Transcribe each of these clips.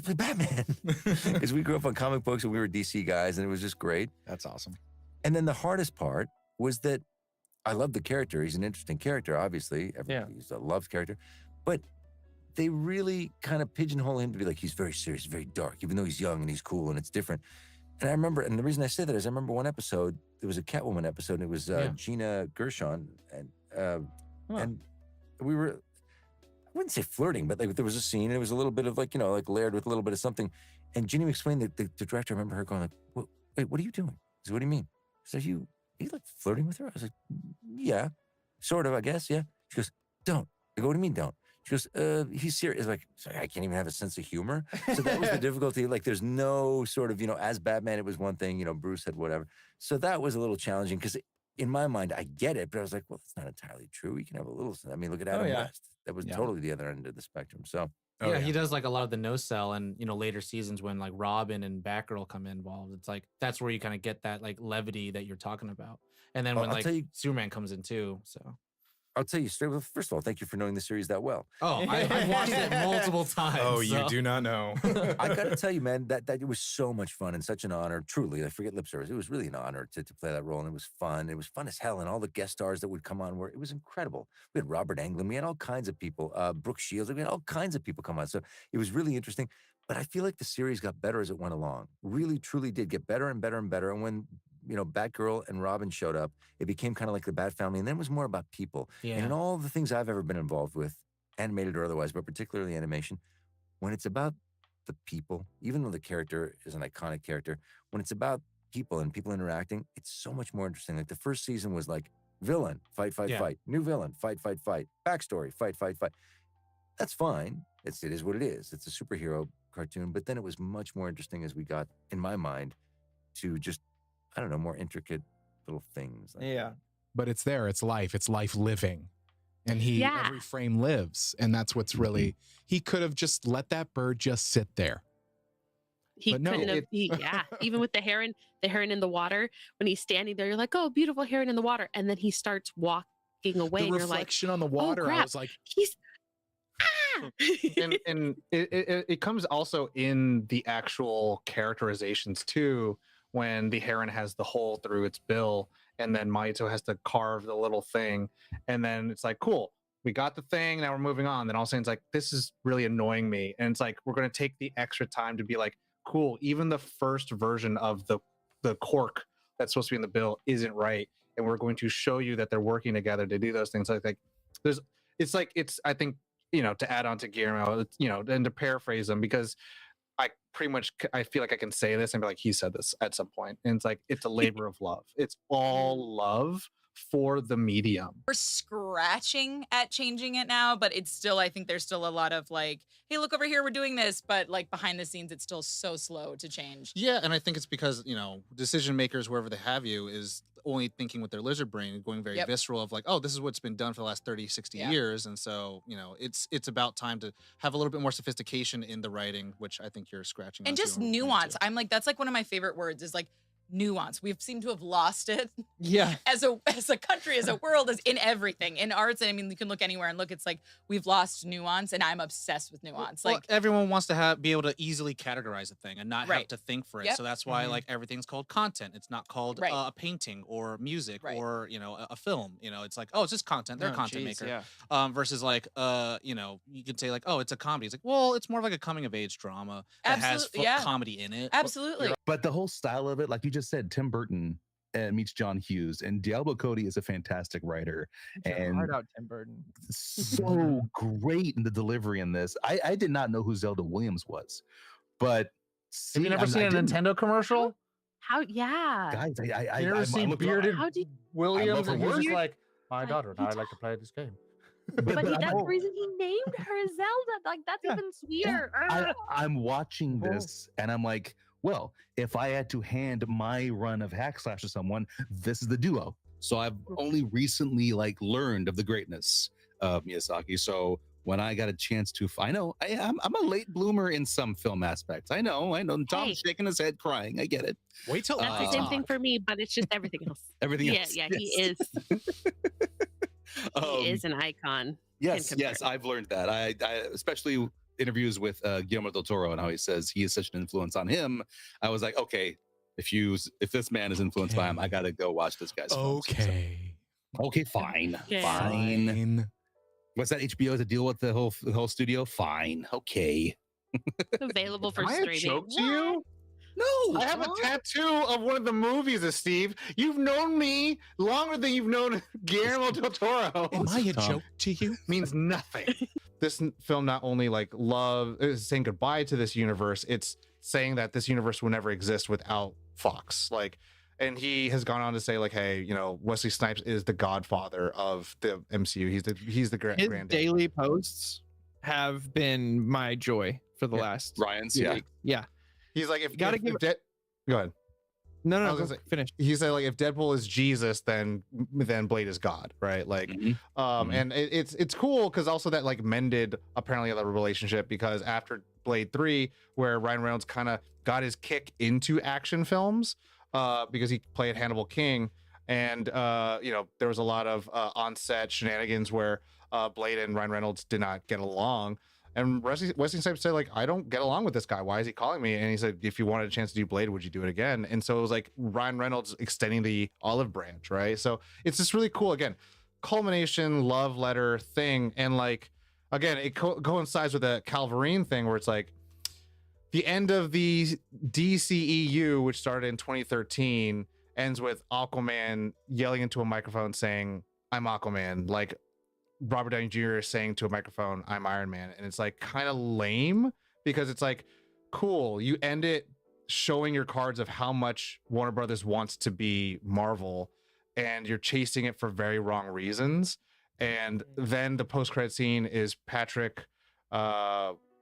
play Batman. Because we grew up on comic books and we were DC guys and it was just great. That's awesome. And then the hardest part was that I love the character. He's an interesting character, obviously. He's a loved character. But they really kind of pigeonhole him to be like, he's very serious, very dark, even though he's young and he's cool and it's different. And I remember, and the reason I say that is I remember one episode, there was a Catwoman episode, and it was Gina Gershon, and we were, I wouldn't say flirting, but like there was a scene, and it was a little bit of like, like layered with a little bit of something. And Ginny explained that the director, I remember her going like, wait, what are you doing? I said, what do you mean? So you like flirting with her? I was like, yeah, sort of, I guess, yeah. She goes, don't. I go, what do you mean don't? She goes, he's serious. Like, sorry, I can't even have a sense of humor. So that was the difficulty. Like, there's no sort of, as Batman, it was one thing, Bruce had whatever. So that was a little challenging because in my mind, I get it, but I was like, well, that's not entirely true. You can have a little, I mean, look at Adam West. That was totally the other end of the spectrum. So. He does like a lot of the no-sell and, later seasons when like Robin and Batgirl come involved. It's like, that's where you kind of get that like levity that you're talking about. And then when Superman comes in too, so. I'll tell you straight. Well, first of all, thank you for knowing the series that well. Oh, I've watched it multiple times. Oh, you do not know. I got to tell you, man, that it was so much fun and such an honor. Truly, I forget lip service. It was really an honor to play that role, and it was fun. It was fun as hell, and all the guest stars that would come on it was incredible. We had Robert Englund. We had all kinds of people. Brooke Shields. We had all kinds of people come on. So it was really interesting. But I feel like the series got better as it went along. Really, truly did get better and better and better. And when Batgirl and Robin showed up, it became kind of like the Bat family, and then it was more about people. Yeah. And in all the things I've ever been involved with, animated or otherwise, but particularly animation, when it's about the people, even though the character is an iconic character, when it's about people and people interacting, it's so much more interesting. Like the first season was like villain, fight, fight. New villain, fight. Backstory, fight. That's fine. It is what it is. It's a superhero cartoon. But then it was much more interesting as we got, in my mind, to just, I don't know, more intricate little things. But it's there. It's life living. And every frame lives. And that's what's really, he could have just let that bird just sit there. He couldn't have, even with the heron in the water, when he's standing there, you're like, oh, beautiful heron in the water. And then he starts walking away. The and you're like, reflection on the water, I was like, he's, and it comes also in the actual characterizations too, when the heron has the hole through its bill and then Maito has to carve the little thing, and then it's like, cool, we got the thing, now we're moving on. Then all of a sudden it's like, this is really annoying me, and it's like, we're going to take the extra time to be like, cool, even the first version of the cork that's supposed to be in the bill isn't right, and we're going to show you that they're working together to do those things. I think I think, to add on to Guillermo, and to paraphrase him, because I feel like I can say this and be like, he said this at some point, and it's like, it's a labor of love. It's all love for the medium. We're scratching at changing it now, but it's still, I think there's still a lot of like, hey, look over here, we're doing this, but like behind the scenes, it's still so slow to change. Yeah, and I think it's because, decision makers, wherever they have you, is only thinking with their lizard brain and going very visceral of like, oh, this is what's been done for the last 30, 60 years. And so, it's about time to have a little bit more sophistication in the writing, which I think you're scratching. And just nuance. I'm like, that's like one of my favorite words is like nuance. We seem to have lost it. Yeah. As a country, as a world, as in everything, in arts. And I mean, you can look anywhere and look. It's like we've lost nuance, and I'm obsessed with nuance. Well, everyone wants to be able to easily categorize a thing and not have to think for it. Yep. So that's why like everything's called content. It's not called a painting or music or a film. It's like, oh, it's just content. They're a content maker. Yeah. Versus like you could say like, oh, it's a comedy. It's like, well, it's more of like a coming of age drama that has comedy in it. Absolutely. But the whole style of it, like you just said, Tim Burton meets John Hughes, and Diablo Cody is a fantastic writer. And hard out Tim Burton. So great in the delivery in this. I did not know who Zelda Williams was, but have you never seen a Nintendo commercial? How? Yeah. Guys, you never seen bearded Williams, and he's like, my daughter and I like to play this game. But that's the reason he named her Zelda. Like, that's even sweeter. Yeah. I'm watching this, and I'm like, well, if I had to hand my run of Hack Slash to someone, this is the duo. So I've only recently learned of the greatness of Miyazaki. So when I got a chance to, I'm a late bloomer in some film aspects. I know. Tom's shaking his head, crying. I get it. Wait till that's the same thing for me, but it's just everything else. Everything else. Yeah, he is. He is an icon. Yes, I've learned that. I especially interviews with Guillermo del Toro and how he says he is such an influence on him, I was like, okay, if this man is influenced by him, I gotta go watch this guy's films. Okay, fine. What's that? HBO has to deal with the whole studio. Fine, okay. Available for Am I streaming. a joke to you? No, I have a tattoo of one of the movies of Steve. You've known me longer than you've known Guillermo del Toro. Am I a joke to you? Means nothing. This film not only is saying goodbye to this universe, it's saying that this universe will never exist without Fox. And he has gone on to say, hey, Wesley Snipes is the godfather of the MCU. He's the grand. His daily posts have been my joy for the last Ryan's. Weeks. Yeah. He's like, go ahead. No, finish. He said, if Deadpool is Jesus, then Blade is God, right? And it's cool because also that mended apparently the relationship, because after Blade 3, where Ryan Reynolds kind of got his kick into action films, because he played Hannibal King, and there was a lot of on-set shenanigans where Blade and Ryan Reynolds did not get along. And Wesley Snipes said, I don't get along with this guy. Why is he calling me? And he said, if you wanted a chance to do Blade, would you do it again? And so it was Ryan Reynolds extending the olive branch, right? So it's just really cool. Again, culmination, love letter thing. And again, it coincides with the Calvarine thing where it's the end of the DCEU, which started in 2013, ends with Aquaman yelling into a microphone saying, I'm Aquaman. Robert Downey Jr. is saying to a microphone, I'm Iron Man. And it's kind of lame, because it's cool. You end it showing your cards of how much Warner Brothers wants to be Marvel, and you're chasing it for very wrong reasons. And then the post-credit scene is Patrick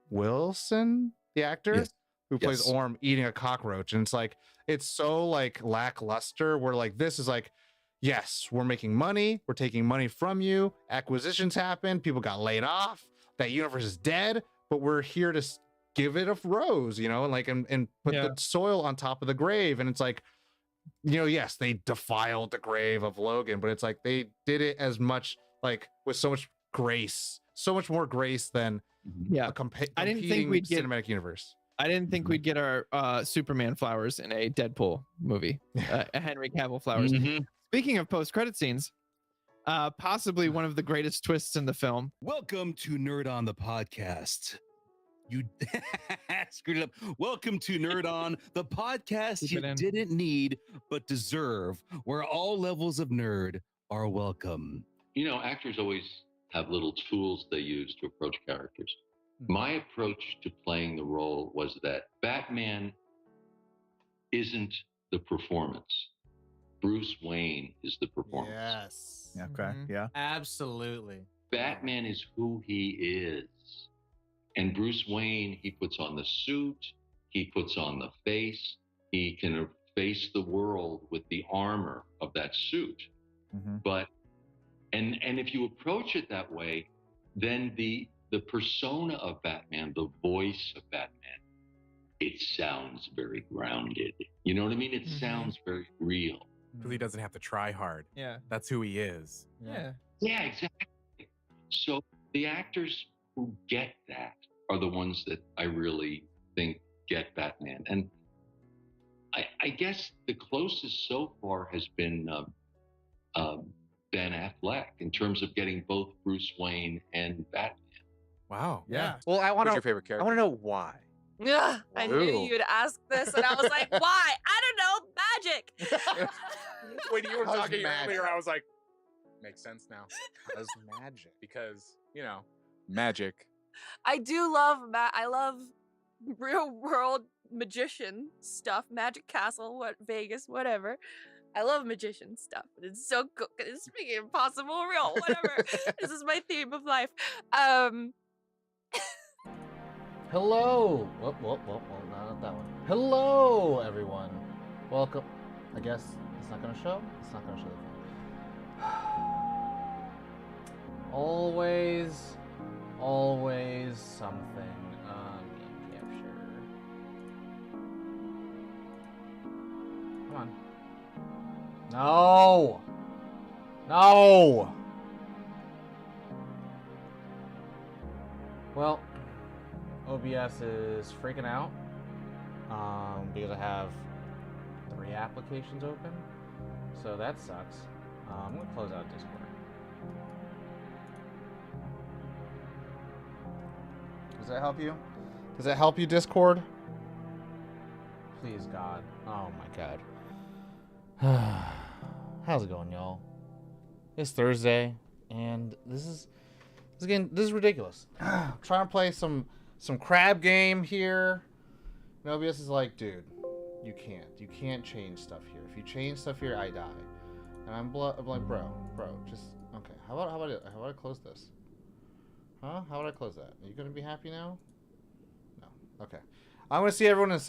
Wilson, the actor who plays Orm, eating a cockroach. And it's so lackluster, where this is yes, we're making money. We're taking money from you. Acquisitions happen. People got laid off. That universe is dead, but we're here to give it a rose, and put the soil on top of the grave. And it's yes, they defiled the grave of Logan, but it's they did it as much with so much grace, so much more grace than I didn't think we'd get cinematic universe. I didn't think we'd get our Superman flowers in a Deadpool movie, a Henry Cavill flowers. Speaking of post-credit scenes, possibly one of the greatest twists in the film. Welcome to Nerd On, the podcast. You screwed it up. Welcome to Nerd On, the podcast you didn't need but deserve, where all levels of nerd are welcome. Actors always have little tools they use to approach characters. My approach to playing the role was that Batman isn't the performance. Bruce Wayne is the performance. Yes. Okay. Yeah. Absolutely. Batman is who he is. And Bruce Wayne, he puts on the suit, he puts on the face, he can face the world with the armor of that suit. But and if you approach it that way, then the persona of Batman, the voice of Batman, it sounds very grounded. You know what I mean? It sounds very real. Because he doesn't have to try hard. Yeah. That's who he is. Yeah, exactly. So the actors who get that are the ones that I really think get Batman. And I guess the closest so far has been Ben Affleck in terms of getting both Bruce Wayne and Batman. Wow. Yeah. Well, What's your favorite character? I want to know why. Yeah, I knew you'd ask this, and I was like, why? I don't know, magic. When you were talking magic? earlier, I was like, makes sense now. How's magic? Because, magic. I do love I love real world magician stuff, Magic Castle, Vegas, whatever. I love magician stuff, but it's so cool. It's making it possible real, whatever. This is my theme of life. Hello. Whoa, not that one. Hello, everyone. Welcome. I guess it's not gonna show. It's not gonna show the thing. Always something. Game capture. Come on. No. Well, OBS is freaking out because I have 3 applications open, so that sucks. I'm gonna close out Discord. Does that help you? Does that help you, Discord? Please, God. Oh my God. How's it going, y'all? It's Thursday, and this is ridiculous. I'm trying to play some crab game here. And OBS is like, dude, you can't change stuff here. If you change stuff here, I die. And I'm like, bro, just okay. How about I close this? Huh? How would I close that? Are you gonna be happy now? No. Okay. I'm gonna see everyone in